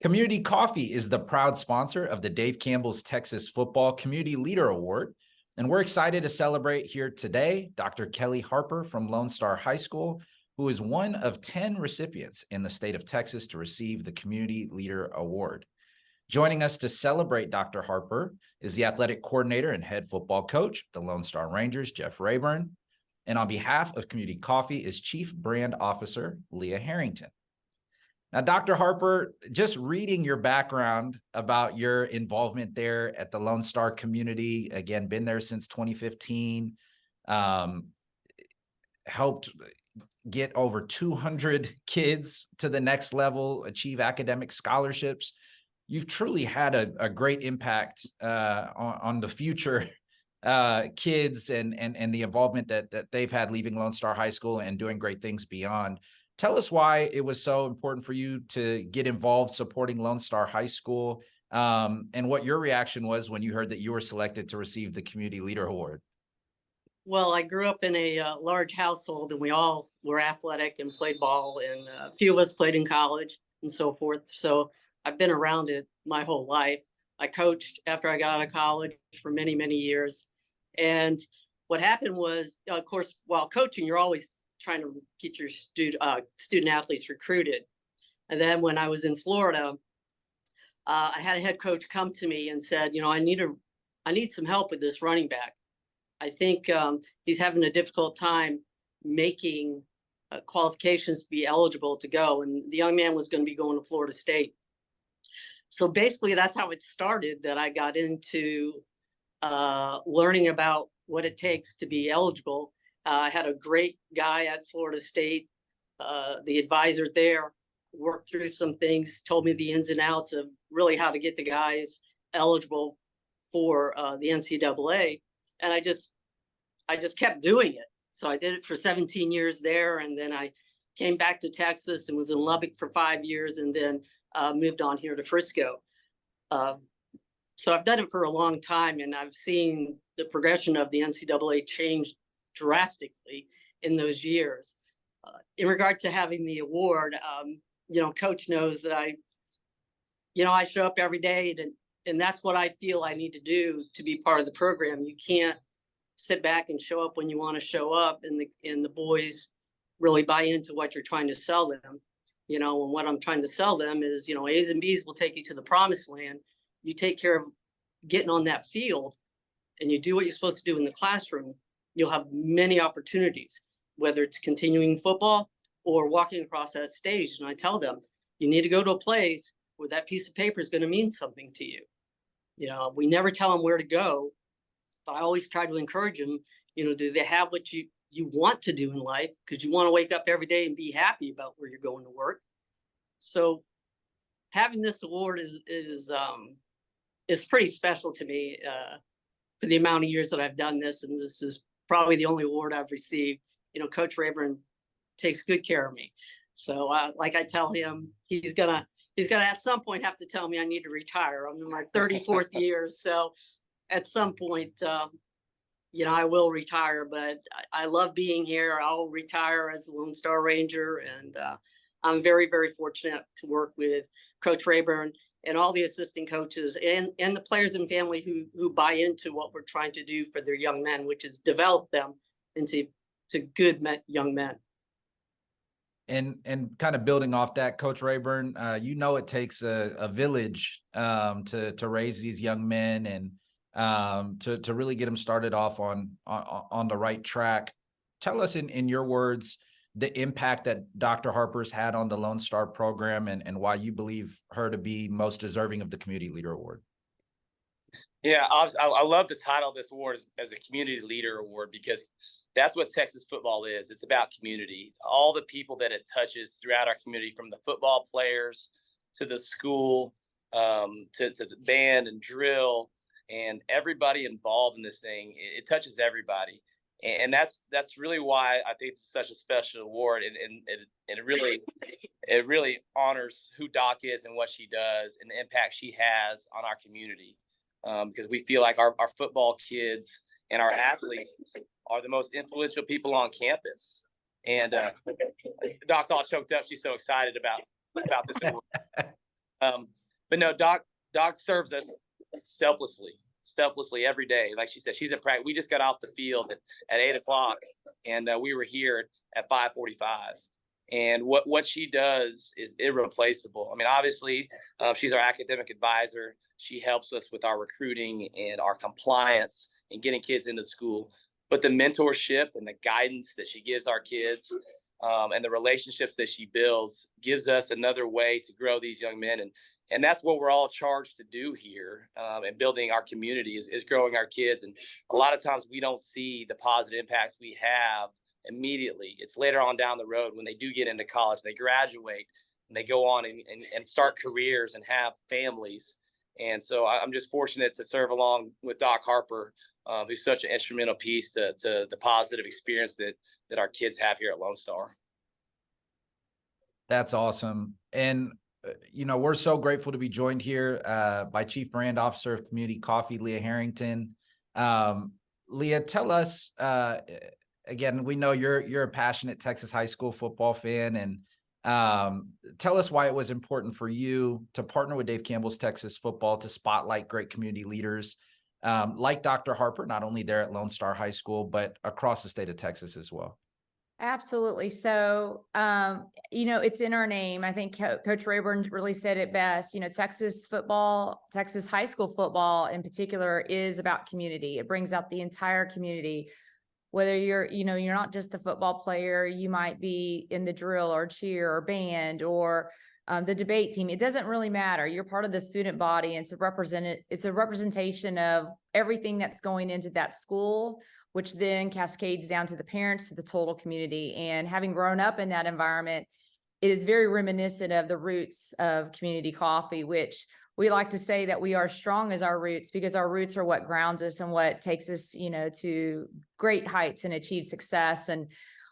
Community Coffee is the proud sponsor of the Dave Campbell's Texas Football Community Leader Award. And we're excited to celebrate here today Dr. Kelly Harper from Lone Star High School, who is one of 10 recipients in the state of Texas to receive the Community Leader Award. Joining us to celebrate Dr. Harper is the athletic coordinator and head football coach, the Lone Star Rangers, Jeff Rayburn. And on behalf of Community Coffee is Chief Brand Officer, Leah Harrington. Now, Dr. Harper, just reading your background about your involvement there at the Lone Star community, again, been there since 2015, helped get over 200 kids to the next level, achieve academic scholarships. You've truly had a great impact on the future kids and the involvement that they've had leaving Lone Star High School and doing great things beyond. Tell us why it was so important for you to get involved supporting Lone Star High School, and what your reaction was when you heard that you were selected to receive the Community Leader Award. Well, I grew up in a large household, and we all were athletic and played ball, and a few of us played in college and so forth. So I've been around it my whole life. I coached after I got out of college for many, many years. And what happened was, of course, while coaching, you're always trying to get your student athletes recruited. And then when I was in Florida, I had a head coach come to me and said, I need some help with this running back. I think he's having a difficult time making qualifications to be eligible to go. And the young man was going to be going to Florida State. So basically, that's how it started, that I got into learning about what it takes to be eligible. I had a great guy at Florida State, the advisor there, worked through some things, told me the ins and outs of really how to get the guys eligible for the NCAA. And I just kept doing it. So I did it for 17 years there. And then I came back to Texas and was in Lubbock for 5 years, and then moved on here to Frisco. So I've done it for a long time, and I've seen the progression of the NCAA change drastically in those years. In regard to having the award, Coach knows that I show up every day, and that's what I feel I need to do to be part of the program. You can't sit back and show up when you want to show up, and the boys really buy into what you're trying to sell them. And what I'm trying to sell them is, A's and B's will take you to the promised land. You take care of getting on that field, and you do what you're supposed to do in the classroom, you'll have many opportunities, whether it's continuing football or walking across that stage. And I tell them, you need to go to a place where that piece of paper is going to mean something to you. We never tell them where to go, but I always try to encourage them, do they have what you want to do in life? Because you want to wake up every day and be happy about where you're going to work. So having this award is pretty special to me for the amount of years that I've done this. And this is probably the only award I've received. Coach Rayburn takes good care of me. So like I tell him, he's gonna at some point have to tell me I need to retire. I'm in my 34th year. So at some point, I will retire, but I love being here. I'll retire as a Lone Star Ranger. And I'm very, very fortunate to work with Coach Rayburn and all the assistant coaches and the players and family who buy into what we're trying to do for their young men, which is develop them into good young men. And kind of building off that, Coach Rayburn, it takes a village to raise these young men and to really get them started off on the right track. Tell us in your words the impact that Dr. Harper's had on the Lone Star program and why you believe her to be most deserving of the Community Leader Award. Yeah, I love the title of this award as a Community Leader Award, because that's what Texas football is. It's about community. All the people that it touches throughout our community, from the football players to the school, to the band and drill, and everybody involved in this thing. It touches everybody. And that's really why I think it's such a special award, and it really honors who Doc is and what she does and the impact she has on our community. Because we feel like our football kids and our athletes are the most influential people on campus. And Doc's all choked up. She's so excited about this award. But no, Doc serves us selflessly every day. Like she said, she's in practice. We just got off the field at 8 o'clock, and we were here at 5:45. And what she does is irreplaceable. I mean, obviously, she's our academic advisor. She helps us with our recruiting and our compliance and getting kids into school. But the mentorship and the guidance that she gives our kids, and the relationships that she builds, gives us another way to grow these young men. And that's what we're all charged to do here, and building our community is growing our kids. And a lot of times we don't see the positive impacts we have immediately. It's later on down the road when they do get into college, they graduate, and they go on and start careers and have families. And so I'm just fortunate to serve along with Doc Harper, who's such an instrumental piece to the positive experience that our kids have here at Lone Star. That's awesome. And, we're so grateful to be joined here by Chief Brand Officer of Community Coffee, Leah Harrington. Leah, tell us, again, we know you're a passionate Texas high school football fan, and tell us why it was important for you to partner with Dave Campbell's Texas Football to spotlight great community leaders like Dr. Harper, not only there at Lone Star High School, but across the state of Texas as well. Absolutely. So, it's in our name. I think Coach Rayburn really said it best. Texas football, Texas high school football in particular, is about community. It brings out the entire community. Whether you're not just the football player, you might be in the drill or cheer or band or the debate team. It doesn't really matter. You're part of the student body, and it's a representation of everything that's going into that school, which then cascades down to the parents, to the total community. And having grown up in that environment, it is very reminiscent of the roots of Community Coffee, which we like to say that we are strong as our roots, because our roots are what grounds us and what takes us, to great heights and achieve success. And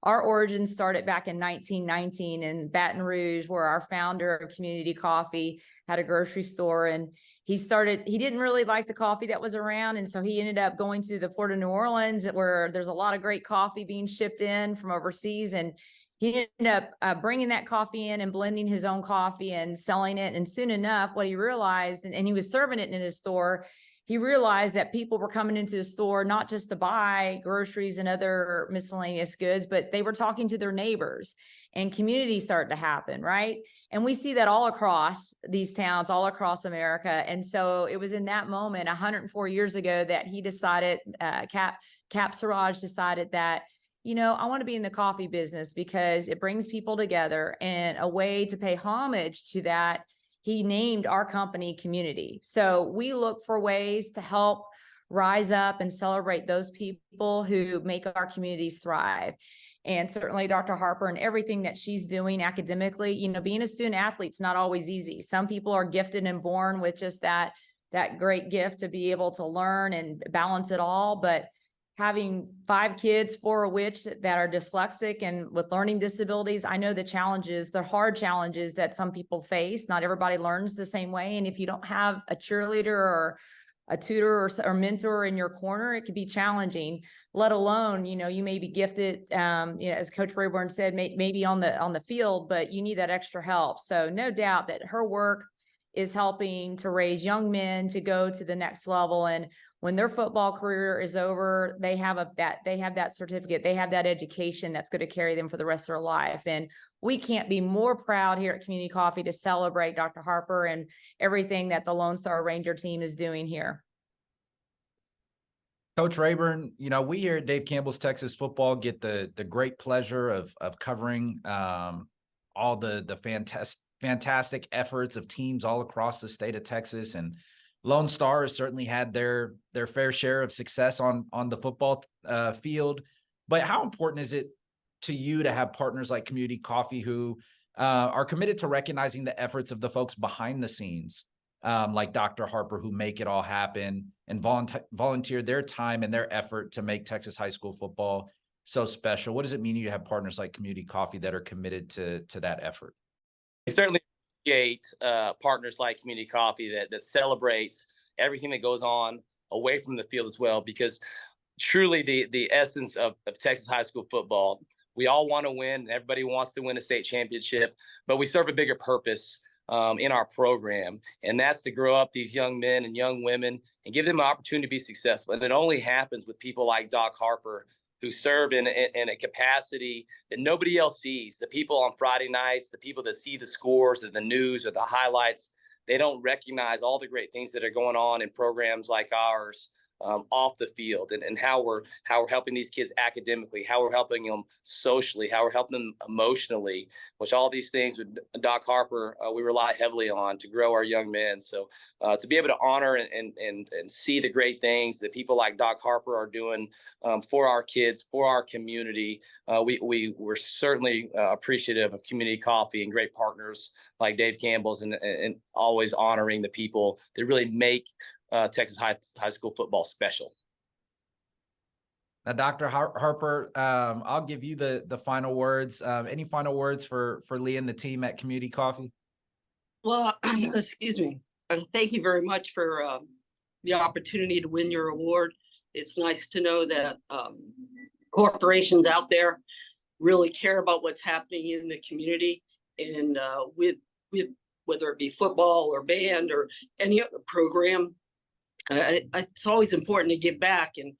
our origins started back in 1919 in Baton Rouge, where our founder of Community Coffee had a grocery store, and he didn't really like the coffee that was around. And so he ended up going to the Port of New Orleans, where there's a lot of great coffee being shipped in from overseas. And he ended up bringing that coffee in and blending his own coffee and selling it. And soon enough, what he realized, and he was serving it in his store, he realized that people were coming into the store not just to buy groceries and other miscellaneous goods, but they were talking to their neighbors, and community started to happen, right? And we see that all across these towns, all across America. And so it was in that moment 104 years ago that he decided, Cap Siraj decided that, I want to be in the coffee business because it brings people together, and a way to pay homage to that, he named our company Community. So we look for ways to help rise up and celebrate those people who make our communities thrive. And certainly Dr. Harper and everything that she's doing academically, being a student athlete's not always easy. Some people are gifted and born with just that great gift to be able to learn and balance it all. But having 5 kids, 4 of which that are dyslexic and with learning disabilities, I know the hard challenges that some people face. Not everybody learns the same way. And if you don't have a cheerleader or a tutor or mentor in your corner, it can be challenging, let alone, you may be gifted, as Coach Rayburn said, maybe on the field, but you need that extra help. So no doubt that her work is helping to raise young men to go to the next level. And when their football career is over, they have that certificate, they have that education that's going to carry them for the rest of their life. And we can't be more proud here at Community Coffee to celebrate Dr. Harper and everything that the Lone Star Ranger team is doing here. Coach Rayburn, we here at Dave Campbell's Texas Football get the great pleasure of covering all the fantastic efforts of teams all across the state of Texas, and Lone Star has certainly had their fair share of success on the football field. But how important is it to you to have partners like Community Coffee who are committed to recognizing the efforts of the folks behind the scenes, like Dr. Harper, who make it all happen and volunteer their time and their effort to make Texas high school football so special? What does it mean you have partners like Community Coffee that are committed to that effort? We certainly appreciate partners like Community Coffee that celebrates everything that goes on away from the field as well, because truly the essence of Texas high school football, we all want to win. Everybody wants to win a state championship, but we serve a bigger purpose in our program. And that's to grow up these young men and young women and give them an opportunity to be successful. And it only happens with people like Doc Harper, who serve in a capacity that nobody else sees. The people on Friday nights, the people that see the scores or the news or the highlights, they don't recognize all the great things that are going on in programs like ours. Off the field, and how we're helping these kids academically, how we're helping them socially, how we're helping them emotionally, which all these things with Doc Harper, we rely heavily on to grow our young men. So to be able to honor and see the great things that people like Doc Harper are doing for our kids, for our community, we're certainly appreciative of Community Coffee and great partners like Dave Campbell's, and always honoring the people that really make Texas high school football special. Now, Dr. Harper, I'll give you the final words. Any final words for Leah and the team at Community Coffee? Well, excuse me. Thank you very much for the opportunity to win your award. It's nice to know that corporations out there really care about what's happening in the community, and with whether it be football or band or any other program. It's always important to give back, and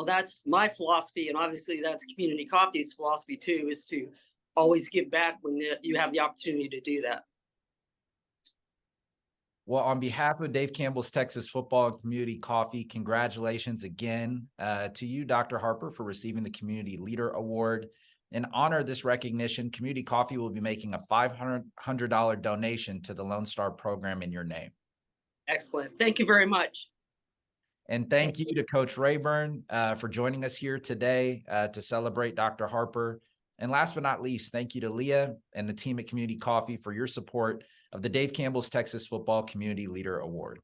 that's my philosophy, and obviously that's Community Coffee's philosophy too, is to always give back when you have the opportunity to do that. Well, on behalf of Dave Campbell's Texas Football and Community Coffee, congratulations again to you, Dr. Harper, for receiving the Community Leader Award. In honor of this recognition, Community Coffee will be making a $500 donation to the Lone Star program in your name. Excellent. Thank you very much. And thank you to Coach Rayburn for joining us here today to celebrate Dr. Harper. And last but not least, thank you to Leah and the team at Community Coffee for your support of the Dave Campbell's Texas Football Community Leader Award.